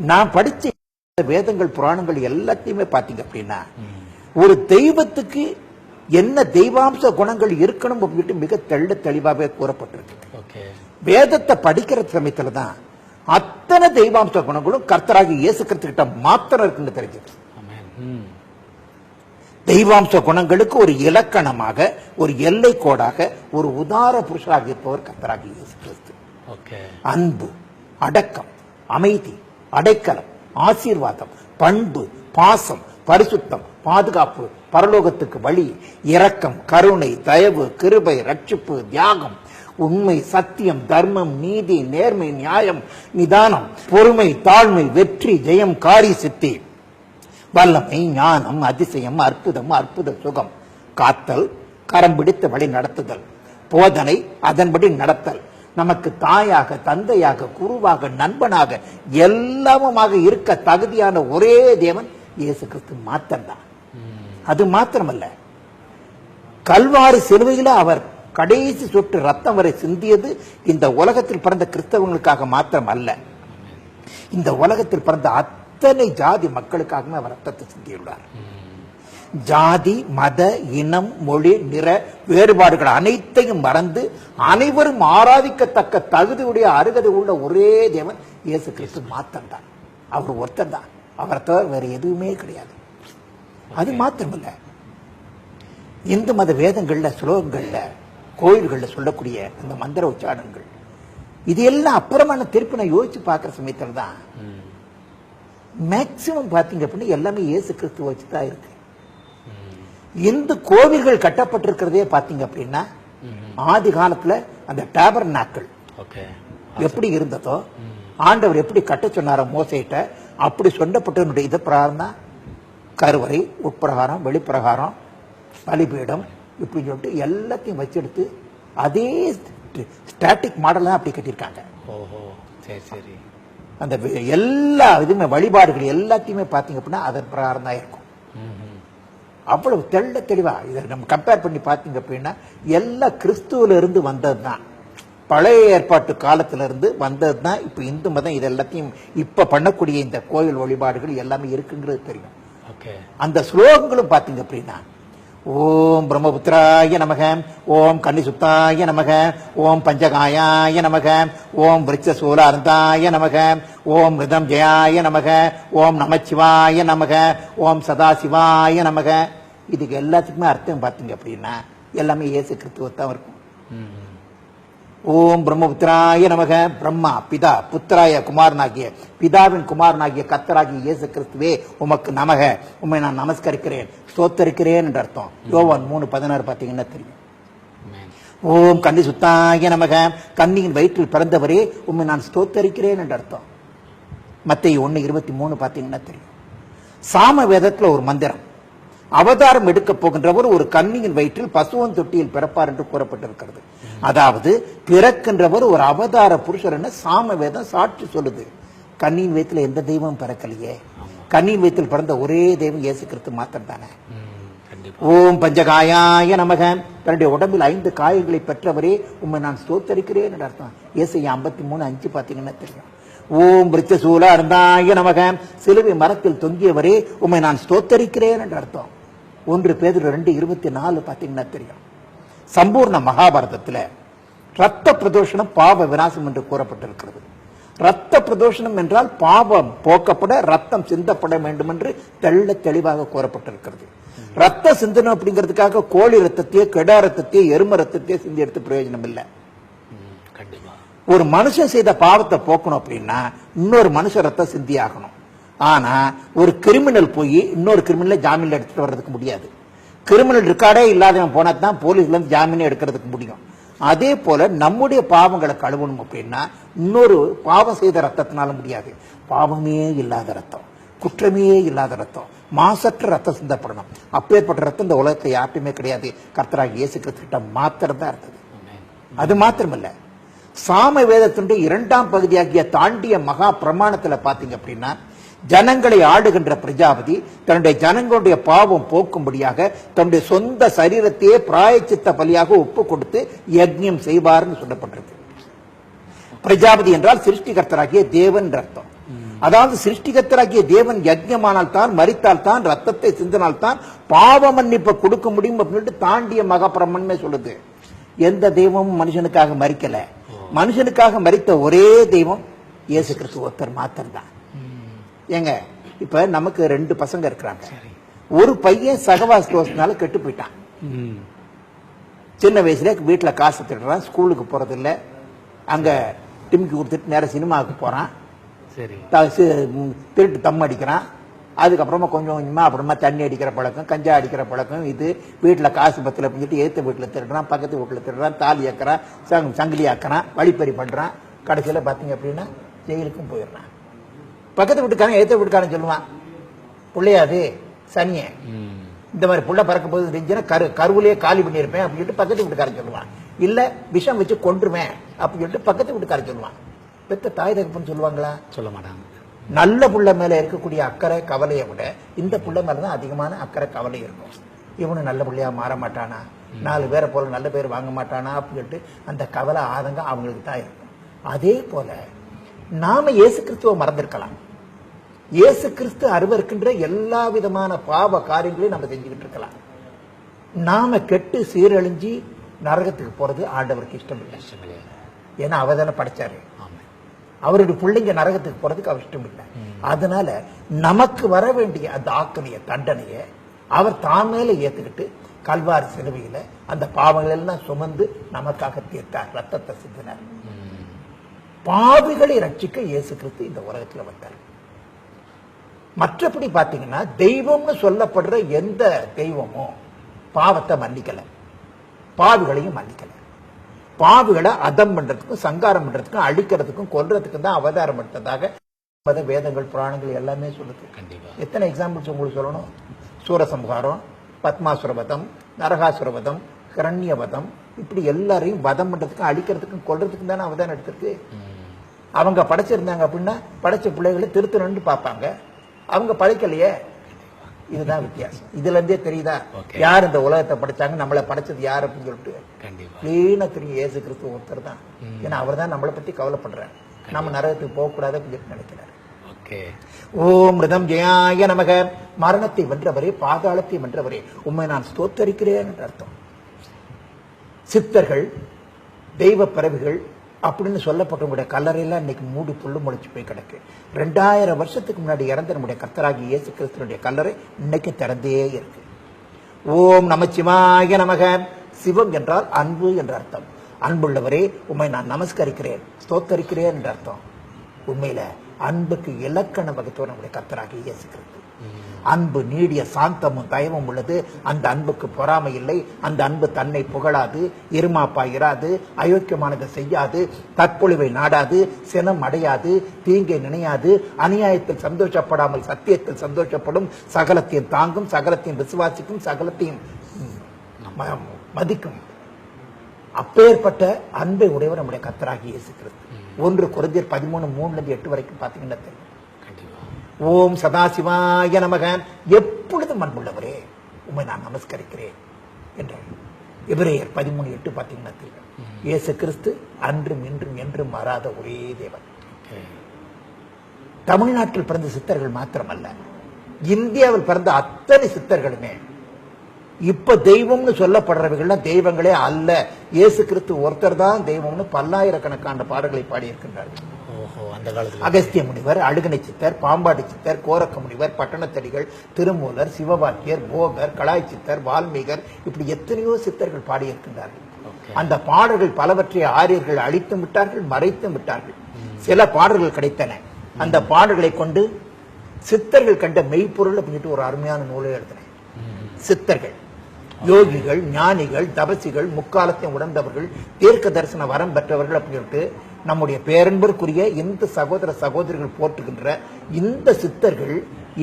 நான் படிச்ச வேதங்கள் புராணங்கள் எல்லாத்தையுமே பாத்தீங்க அப்படின்னா ஒரு தெய்வத்துக்கு என்ன தெய்வாம்ச குணங்கள் இருக்கணும் அப்படின்ட்டு மிக தெள்ள தெளிவாகவே கூறப்பட்டிருக்கு. வேதத்தை படிக்கிற சமயத்துல தான் அத்தனை தெய்வாம்ச குணங்களும் கர்த்தராகி இயேசு கிறிஸ்து கிட்ட மாத்திரம் இருக்குன்னு தெரிஞ்சது. தெய்வாம்ச குணங்களுக்கு ஒரு இலக்கணமாக, ஒரு எல்லை கோடாக, ஒரு உதார புருஷராக இருப்பவர் கர்த்தராகி இயேசு கிறிஸ்து. அன்பு, அடக்கம், அமைதி, அடைக்கலம், ஆசீர்வாதம், பண்பு, பாசம், பரிசுத்தம், பாதுகாப்பு, பரலோகத்துக்கு வழி, இரக்கம், கருணை, தயவு, கிருபை, ரட்சிப்பு, தியாகம், உண்மை, சத்தியம், தர்மம், நீதி, நேர்மை, நியாயம், நிதானம், பொறுமை, தாழ்மை, வெற்றி, ஜெயம், காரி சித்தி, வல்லமை, ஞானம், அதிசயம், அற்புதம், அற்புத சுகம், காத்தல், கரம் பிடித்த வழி நடத்துதல், போதனை, அதன்படி நடத்தல், நமக்கு தாயாக, தந்தையாக, குருவாக, நண்பனாக, எல்லாமுமாக இருக்க தகுதியான ஒரே தேவன் இயேசு கிறிஸ்து மாத்திரம்தான். அது மாத்திரமல்ல, கல்வாரி சிலுவையில் அவர் கடைசி சொட்டு ரத்தம் வரை சிந்தியது இந்த உலகத்தில் பிறந்த கிறிஸ்தவங்களுக்காக மாத்திரம் அல்ல, இந்த உலகத்தில் பிறந்த அத்தனை ஜாதி மக்களுக்காகவே அவர் ரத்தத்தை சிந்தியுள்ளார். ஜாதி, மத, இனம், மொழி, நிற வேறுபாடுகள் அனைத்தையும் மறந்து அனைவரும் ஆராதிக்கத்தக்க தகுதியுடைய அருகதை உள்ள ஒரே தேவன் இயேசு கிறிஸ்து மாத்திரம்தான். அவர் ஒருத்தர் தான், அவரை தவிர வேற எதுவுமே கிடையாது. அது மாத்திரமல்ல, இந்து மத வேதங்கள்ல, ஸ்லோகங்கள்ல, கோயில்கள்ல சொல்லக்கூடிய அந்த மந்திர உச்சாரணங்கள், இது எல்லாம் அப்புறமான திருப்பி நான் யோசிச்சு பார்க்கிற சமயத்துல தான் மேக்சிமம் பாத்தீங்க அப்படின்னா எல்லாமே இயேசு கிறிஸ்துவ வச்சுதான் இருக்கு. இந்து கோவில்கள் கட்டப்பட்டிருக்கிறதே பாத்தீங்க அப்படின்னா ஆதி காலத்துல அந்த டேபர்நாக்கிள் எப்படி இருந்ததோ, ஆண்டவர் எப்படி கட்ட சொன்னாரோ மோசேட்ட, அப்படி சொல்லப்பட்ட இது பிரகாரம் தான் கருவறை, உட்பிரகாரம், வெளிப்பிரகாரம், பலிபீடம், இப்படி சொல்லிட்டு எல்லாத்தையும் வச்செடுத்து அதே ஸ்டாட்டிக் மாடல் அப்படி கட்டியிருக்காங்க. அந்த எல்லா இதுமே வழிபாடுகள் எல்லாத்தையுமே பாத்தீங்க அப்படின்னா அதன் பிரகாரம் தான் இருக்கும். அவ்வளவு தெள்ள தெளிவா இதை நம்ம கம்பேர் பண்ணி பாத்தீங்க அப்படின்னா எல்லாம் கிறிஸ்துவில இருந்து வந்தது தான், பழைய ஏற்பாட்டு காலத்துல இருந்து வந்தது தான். இப்ப இந்து மதம் இது எல்லாத்தையும் இப்ப பண்ணக்கூடிய இந்த கோயில் வழிபாடுகள் எல்லாமே இருக்குங்கிறது தெரியும். அந்த ஸ்லோகங்களும் பாத்தீங்க அப்படின்னா ஓம் பிரம்மபுத்திராய நமக, ஓம் கன்னிசுத்தாய நமக, ஓம் பஞ்சகாயாய நமக, ஓம் விருட்சசூலார்ந்தாய நமக, ஓம் ரிதம் ஜெயாய நமக, ஓம் நமச்சிவாய நமக, ஓம் சதாசிவாய நமக. இதுக்கு எல்லாத்துக்குமே அர்த்தம் பாத்தீங்க அப்படின்னா எல்லாமே இயேசு கிறிஸ்துவத்தான் இருக்கும். ஓம் பிரம்மபுத்திராய நமக, பிரம்மா பிதா, புத்திராய குமாரனாகிய பிதாவின் குமாரனாகிய கர்த்தராகிய இயேசு கிறிஸ்துவே உமக்கு நமக, உண்மை நான் நமஸ்கரிக்கிறேன், ஸ்தோத்தரிக்கிறேன் என்ற அர்த்தம். யோவான் 3:16 பாத்தீங்கன்னா தெரியும். ஓம் கன்னி சுத்தாய நமக, கன்னியின் வயிற்றில் பிறந்தவரே உண்மை நான் ஸ்தோத்தரிக்கிறேன் என்ற அர்த்தம். மத்தேயு 1:23 பாத்தீங்கன்னா தெரியும். சாம வேதத்துல ஒரு மந்திரம், அவதாரம் எடுக்க போகின்றவர் ஒரு கன்னியின் வயிற்றில் பசுவன் தொட்டியில் பிறப்பார் என்று கூறப்பட்டிருக்கிறது. அதாவது பிறக்கின்றவர் ஒரு அவதார புருஷர் என சாம வேதம் சாட்சி சொல்லுது. கன்னியின் வயிற்றில் எந்த தெய்வம் பிறக்கலையே, கன்னியின் வயிற்றில் பிறந்த ஒரே தெய்வம் இயேசு கிறிஸ்து மாத்திரம் தானே. ஓம் பஞ்சகாயாய நமக, தன்னுடைய உடம்பில் 5 காயங்களை பெற்றவரே உண்மை நான் ஸ்தோத்தரிக்கிறேன் என்ற அர்த்தம். ஏசாயா 53:5 பாத்தீங்கன்னா தெரியும். ஓம் விருட்சசூலார்ந்தாய நமக, சிலுவை மரத்தில் தொங்கியவரே உண்மை நான் ஸ்தோத்தரிக்கிறேன் என்ற அர்த்தம். 1 பேதுரு 2:24 பாத்தீங்கன்னா தெரியும். சம்பூர்ண மகாபாரதத்தில் ரத்த பிரதோஷனம் பாவ விநாசம் என்று கூறப்பட்டிருக்கிறது. ரத்த பிரதோஷனம் என்றால் பாவம் போக்கப்பட ரத்தம் சிந்தப்பட வேண்டும் என்று தெள்ள தெளிவாக கூறப்பட்டிருக்கிறது. ரத்த சிந்தனம் அப்படிங்கிறதுக்காக கோழி ரத்தத்தையோ, கெடா ரத்தத்தையோ, எரும ரத்தத்தையோ சிந்தி எடுத்து பிரயோஜனம் இல்லை. ஒரு மனுஷன் செய்த பாவத்தை போக்கணும் அப்படின்னா இன்னொரு மனுஷ ரத்தம் சிந்தி ஆகணும். ஆனா ஒரு கிரிமினல் போய் இன்னொரு கிரிமினலை ஜாமீன்ல எடுத்துட்டு வர்றதுக்கு முடியாது. கிரிமினல் ரெக்கார்டே இல்லாதவன் போனா தான் போலீஸ்ல இருந்து ஜாமீன் எடுக்கிறதுக்கு முடியும். அதே போல நம்முடைய பாவங்களை கழுவணும் அப்படின்னா இன்னொரு பாவம் செய்த ரத்தத்தினால முடியாது. பாவமே இல்லாத ரத்தம், குற்றமே இல்லாத ரத்தம், மாசற்ற ரத்தம் சிந்தப்படணும். அப்பேற்பட்ட ரத்தம் இந்த உலகத்தை யார்ட்டுமே கிடையாது, கர்த்தராகிய இயேசு கிறிஸ்து கிட்ட மாத்திரம் தான் இருந்தது. அது மாத்திரமல்ல, சாம வேதத்தினுடைய 2ஆம் பகுதியாகிய தாண்டிய மகா பிரமாணத்துல பாத்தீங்க அப்படின்னா ஜனங்களை ஆடுகின்ற பிரஜாபதி தன்னுடைய ஜனங்களுடைய பாவம் போக்கும்படியாக தன்னுடைய சொந்த சரீரத்தையே பிராயச்சித்த பலியாக ஒப்பு கொடுத்து யஜ்ஞம் செய்வார்னு சொல்லப்பட்டிருக்கு. பிரஜாபதி என்றால் சிருஷ்டிகர்த்தராகிய தேவன் அர்த்தம். அதாவது சிருஷ்டிகத்தராகிய தேவன் யஜ்ஞமானால் தான், மரித்தால் தான், ரத்தத்தை சிந்தினால் தான் பாவ மன்னிப்பை கொடுக்க முடியும் அப்படின்னு தாண்டிய மகாபிரமன்மே சொல்லுது. எந்த தெய்வமும் மனுஷனுக்காக மரிக்கல. மனுஷனுக்காக மரித்த ஒரே தெய்வம் இயேசு கிறிஸ்து ஒருத்தர் மாத்திரம் தான். ஏங்க இப்ப நமக்கு 2 பசங்க இருக்கிறாங்க. ஒரு பையன் சகவாச தோஷத்தினால கெட்டு போயிட்டான். சின்ன வயசுல வீட்டுல காசு திருடுறான், ஸ்கூலுக்கு போறது இல்ல, அங்க டிமிக்கி கொடுத்துட்டு நேரம் சினிமாவுக்கு போறான், திருட்டு தம் அடிக்கிறான். அதுக்கப்புறமா கொஞ்சம் கொஞ்சமா அப்புறமா தண்ணி அடிக்கிற பழக்கம், கஞ்சா அடிக்கிற பழக்கம், இது வீட்டுல காசு பத்துல பிடிச்சிட்டு ஏத்த வீட்டுல திருடுறான், பக்கத்து வீட்டுல திருடுறான், தாலி ஆக்குறான், சங்கிலி ஆக்குறான், வழிப்பறி பண்றான். கடைசியில பாத்தீங்க அப்படின்னா ஜெயிலுக்கும் போயிடுறான். பக்கத்து வீட்டுக்காரன் ஏத்த வீட்டுக்காரன் சொல்லுவான், பிள்ளையாது சனிய இந்த மாதிரி புள்ள பறக்க போது இருந்துச்சுன்னா கருவிலேயே காலி பண்ணியிருப்பேன் அப்படின்னு சொல்லிட்டு பக்கத்து வீட்டுக்காரன் சொல்லுவான். இல்ல விஷம் வச்சு கொன்றுவேன் அப்படின்னு சொல்லிட்டு பக்கத்து வீட்டுக்காரன் சொல்லுவான். பெத்த தாய் தகப்பன்னு சொல்லுவாங்களா? சொல்ல மாட்டாங்க. நல்ல புள்ள மேல இருக்கக்கூடிய அக்கறை கவலையை விட இந்த புள்ள மேலதான் அதிகமான அக்கறை கவலை இருக்கும். இவனு நல்ல பிள்ளையா மாற மாட்டானா, 4 பேரை போல நல்ல பேர் வாங்க மாட்டானா அப்படின்னு சொல்லிட்டு அந்த கவலை ஆதங்கம் அவங்களுக்கு தான் இருக்கும். அதே போல நாம இயேசு கிறிஸ்துவ மறந்திருக்கலாம். இயேசு கிறிஸ்து அருவருக்கின்ற எல்லா விதமான பாவ காரியங்களையும் நம்ம செஞ்சுக்கிட்டு இருக்கலாம். நாம கெட்டு சீரழிஞ்சி நரகத்துக்கு போறது ஆண்டவருக்கு இஷ்டம் இல்லை. ஏன்னா அவர் தானே படைச்சாரு. அவருடைய பிள்ளைங்க நரகத்துக்கு போறதுக்கு அவர் இஷ்டம் இல்லை. அதனால நமக்கு வர வேண்டிய அந்த ஆக்கணைய தண்டனைய அவர் தான் மேல ஏத்துக்கிட்டு கல்வாரி சிலுவையில அந்த பாவங்கள் எல்லாம் சுமந்து நமக்காக தீர்த்தார், ரத்தத்தை சிந்தினார். பாவிகளை ரட்சிக்க இயேசு கிறிஸ்து இந்த உலகத்துல வந்தார். மற்றபடி பாத்தீங்கன்னா தெய்வம்னு சொல்லப்படுற எந்த தெய்வமும் பாவத்தை மன்னிக்கல, பாவிகளையும் மன்னிக்கல. பாவிகளை அதம் பண்றதுக்கும் சங்காரம் பண்றதுக்கும் அழிக்கிறதுக்கும் கொல்றதுக்கும் தான் அவதாரம் எடுத்ததாக வேதங்கள் புராணங்கள் எல்லாமே சொல்லுது. எத்தனை எக்ஸாம்பிள்ஸ் உங்களுக்கு சொல்லணும்? சூரசம்ஹாரம், பத்மாசுரவதம், நரகாசுரவதம், கிரண்யவதம், இப்படி எல்லாரையும் வதம் பண்றதுக்கும் அழிக்கிறதுக்கும் கொல்றதுக்கும் தானே அவதாரம் எடுத்திருக்கு. அவங்க படைச்சிருந்தாங்க அப்படின்னா படைச்ச பிள்ளைகளை திருத்தணும்னு பார்ப்பாங்க. அவங்க படைக்கலையே. இதுதான் வித்தியாசம். இதுல இருந்தே தெரியுதா யார் இந்த உலகத்தை படைச்சாங்க, நம்மளை படைச்சது யார் அப்படின்னு சொல்லிட்டு கிளீனா தெரியும். இயேசு கிறிஸ்து ஒருத்தர் தான். ஏன்னா அவர் தான் நம்மளை பத்தி கவலைப்படுறாரு. நம்ம நரகத்துக்கு போக கூடாது அப்படின்னு நினைக்கிறார். ஓம் மிருதம் ஜெயாய நமக. மரணத்தை வென்றவரே, பாதாளத்தை வென்றவரே, உண்மை நான் ஸ்தோத்தரிக்கிறேன் என்ற அர்த்தம். சித்தர்கள், தெய்வ பிறவிகள் அப்படின்னு சொல்லப்பட்ட கல்லறையெல்லாம் இன்னைக்கு மூடி புல்லு முளைச்சு போய் கிடக்கு. 2000 வருஷத்துக்கு முன்னாடி இறந்த நம்முடைய கர்த்தராகி இயேசு கிறிஸ்துனுடைய கல்லறை இன்னைக்கு திறந்தே இருக்கு. ஓம் நமச்சிவாய நமக. சிவம் என்றால் அன்பு என்ற அர்த்தம். அன்புள்ளவரே, உண்மை நான் நமஸ்கரிக்கிறேன், ஸ்தோத்தரிக்கிறேன் என்ற அர்த்தம். உண்மையில அன்புக்கு இலக்கண வகுத்தவர் நம்முடைய கர்த்தராகி இயேசு கிறிஸ்து. அன்பு நீடிய சாந்தமும் தயவும் உள்ளது. அந்த அன்புக்கு பொறாமை இல்லை. அந்த அன்பு தன்னை புகழாது, இருமாப்பா இராது, அயோக்கியமானதை செய்யாது, தற்பொழிவை நாடாது, சினம் அடையாது, தீங்கை நினையாது, அநியாயத்தில் சந்தோஷப்படாமல் சத்தியத்தில் சந்தோஷப்படும், சகலத்தையும் தாங்கும், சகலத்தையும் விசுவாசிக்கும், சகலத்தையும் மதிக்கும். அப்பேற்பட்ட அன்பை உடையவர் நம்முடைய கர்த்தராகி இயேசு கிறிஸ்து. 1 கொரிந்தியர் 13:3-8 வரைக்கும் பாத்தீங்கன்னா தெரியும். ஓம் சதாசிவாய நமக. எப்பொழுதும் அன்புள்ளவரே, உண்மை நான் நமஸ்கரிக்கிறேன் என்றார். எபிரேயர் 13:8 பாத்தீங்கன்னா தெரியும். இயேசு கிறிஸ்து அன்றும் இன்றும் என்றும் மாறாத ஒரே தேவன். தமிழ்நாட்டில் பிறந்த சித்தர்கள் மாத்திரமல்ல, இந்தியாவில் பிறந்த அத்தனை சித்தர்களுமே இப்ப தெய்வம்னு சொல்லப்படுறவர்கள் தெய்வங்களே அல்ல. இயேசு கிறிஸ்து ஒருத்தர் தான் தெய்வம்னு பல்லாயிரக்கணக்கான பாடல்களை பாடியிருக்கின்றார்கள். அகஸ்திய முனிவர், அழுகனை சித்தர், பாம்பாடி சித்தர், கோரக்க முனிவர், பட்டணத்தடிகள், திருமூலர், சிவவாக்கியர், போகர், கலாய் சித்தர், வால்மீகர், இப்படி எத்தனையோ சித்தர்கள் பாடியிருக்கின்றார்கள். அந்த பாடல்கள் பலவற்றை ஆரியர்கள் அழித்தும் விட்டார்கள், மறைத்தும் விட்டார்கள். சில பாடல்கள் கிடைத்தன. அந்த பாடல்களை கொண்டு சித்தர்கள் கண்ட மெய்ப்பொருள் அப்படின்ட்டு ஒரு அருமையான நூலை எழுதின. சித்தர்கள் யோகிகள், ஞானிகள், தபசிகள், முக்காலத்தை உணர்ந்தவர்கள், தீர்க்க தரிசன வரம் பெற்றவர்கள் அப்படின்ட்டு நம்முடைய பேரன்பிற்குரிய இந்த சகோதர சகோதரிகள் போற்றுகின்ற இந்த சித்தர்கள்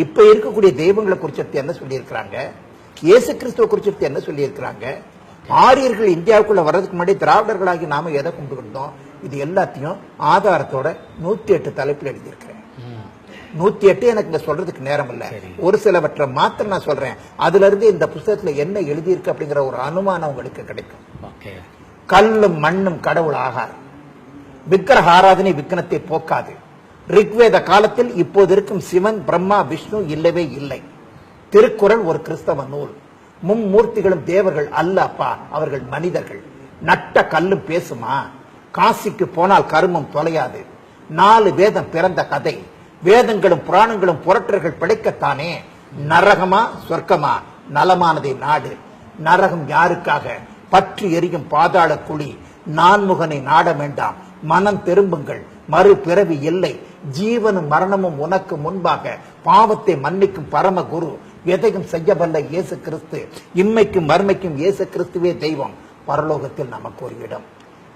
இப்ப இருக்கக்கூடிய தெய்வங்களை குறித்து என்ன சொல்லியிருக்கிறாங்க, இயேசு கிறிஸ்துவ குறித்து என்ன சொல்லியிருக்கிறாங்க, ஆரியர்கள் இந்தியாவுக்குள்ள வர்றதுக்கு முன்னாடி திராவிடர்களாகி நாம எதை கொண்டு இது எல்லாத்தையும் ஆதாரத்தோட 108 தலைப்பில் எழுதியிருக்கிறேன். 108 எனக்கு இங்க சொல்றதுக்கு நேரம் இல்ல. ஒரு சிலவற்றை மாத்திரம் நான் சொல்றேன். அதுல இருந்து இந்த புத்தகத்துல என்ன எழுதியிருக்கு அப்படிங்கிற ஒரு அனுமானம் உங்களுக்கு கிடைக்கும். கல்லும் மண்ணும் கடவுள் ஆகாது. விக்கிரக ஆராதனை விக்னத்தை போக்காது. ரிக்வேத காலத்தில் இப்போது இருக்கும் சிவன் பிரம்மா விஷ்ணு இல்லவே இல்லை. திருக்குறள் ஒரு கிறிஸ்தவ நூல். மும்மூர்த்திகளும் தேவர்கள் அல்ல அப்பா, அவர்கள் மனிதர்கள். நட்ட கல்லும் பேசுமா? காசிக்கு போனால் கருமம் தொலையாது. 4 வேதம் பிறந்த கதை. வேதங்களும் புராணங்களும் புரட்டர்கள் பிழைக்கத்தானே. நரகமா சொர்க்கமா? நலமானதை நாடு. நரகம் யாருக்காக? பற்றி எரியும் பாதாள குழி. நான்முகனை நாட வேண்டாம், மனம் திரும்புங்கள், மறு பிறவி இல்லை. ஜீவனும் மரணமும் உனக்கு முன்பாக. பாவத்தை மன்னிக்கும் பரம குரு, எதையும் செய்யவல்ல இயேசு கிறிஸ்து. இம்மைக்கும் மறுமைக்கும் இயேசு கிறிஸ்துவே தெய்வம். பரலோகத்தில் நமக்கு ஒரு இடம்.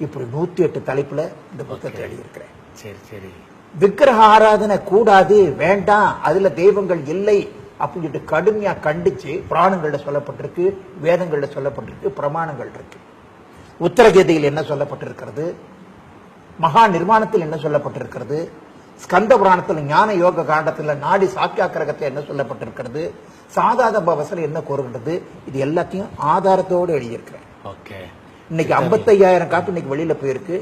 இப்படி 108 தலைப்புல இந்த புத்தகத்தை எழுதியிருக்கிறேன். சரி சரி. விக்கிரக ஆராதனை கூடாது, வேண்டாம், அதுல தெய்வங்கள் இல்லை அப்படின்னு சொல்லிட்டு கடுமையா கண்டிச்சு புராணங்கள்ல சொல்லப்பட்டிருக்கு, வேதங்கள்ல சொல்லப்பட்டிருக்கு, பிரமாணங்கள் இருக்கு. உத்தரகீதையில் என்ன சொல்லப்பட்டிருக்கிறது, மகா நிர்மாணத்தில் என்ன சொல்லப்பட்டிருக்கிறது, ஸ்கந்த புராணத்தில் ஞான யோக காண்டத்தில் நாடி சாக்கியாக்கிரகத்தில் என்ன சொல்லப்பட்டிருக்கிறது, சாதாத பவசல் என்ன கூறுகின்றது, இது எல்லாத்தையும் ஆதாரத்தோடு எழுதியிருக்கிறேன். ஓகே. இன்னைக்கு 55,000 காப்பி இன்னைக்கு வெளியில போயிருக்கு.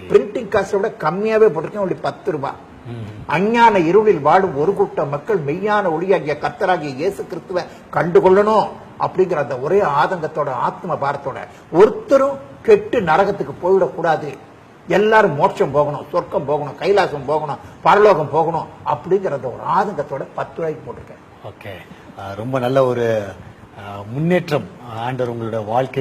பிரிண்டிங் காஸ்ட விட கம்மியாவே போட்டிருக்கேன், only 10 ரூபாய். அஞ்ஞான இருளில் வாழும் ஒரு கூட்டம் மக்கள் மெய்யான ஒளியாகிய கர்த்தராகிய இயேசு கிறிஸ்துவை கண்டுகொள்ளணும் அப்படிங்கிற அந்த ஒரே ஆதங்கத்தோட ஆத்ம பாரத்தோட, ஒருத்தரும் கெட்டு நரகத்துக்கு போயிடக்கூடாது, எல்லாரும் மோட்சம் போகணும், சொர்க்கம் போகணும், கைலாசம் போகணும், பரலோகம் போகணும் அப்படிங்கிற ஒரு ஆதங்கத்தோட 10 ரூபாய்க்கு போட்டிருக்கேன். ஓகே. ரொம்ப நல்ல ஒரு முன்னேற்றம் ஆண்டவர் உங்களோட வாழ்க்கை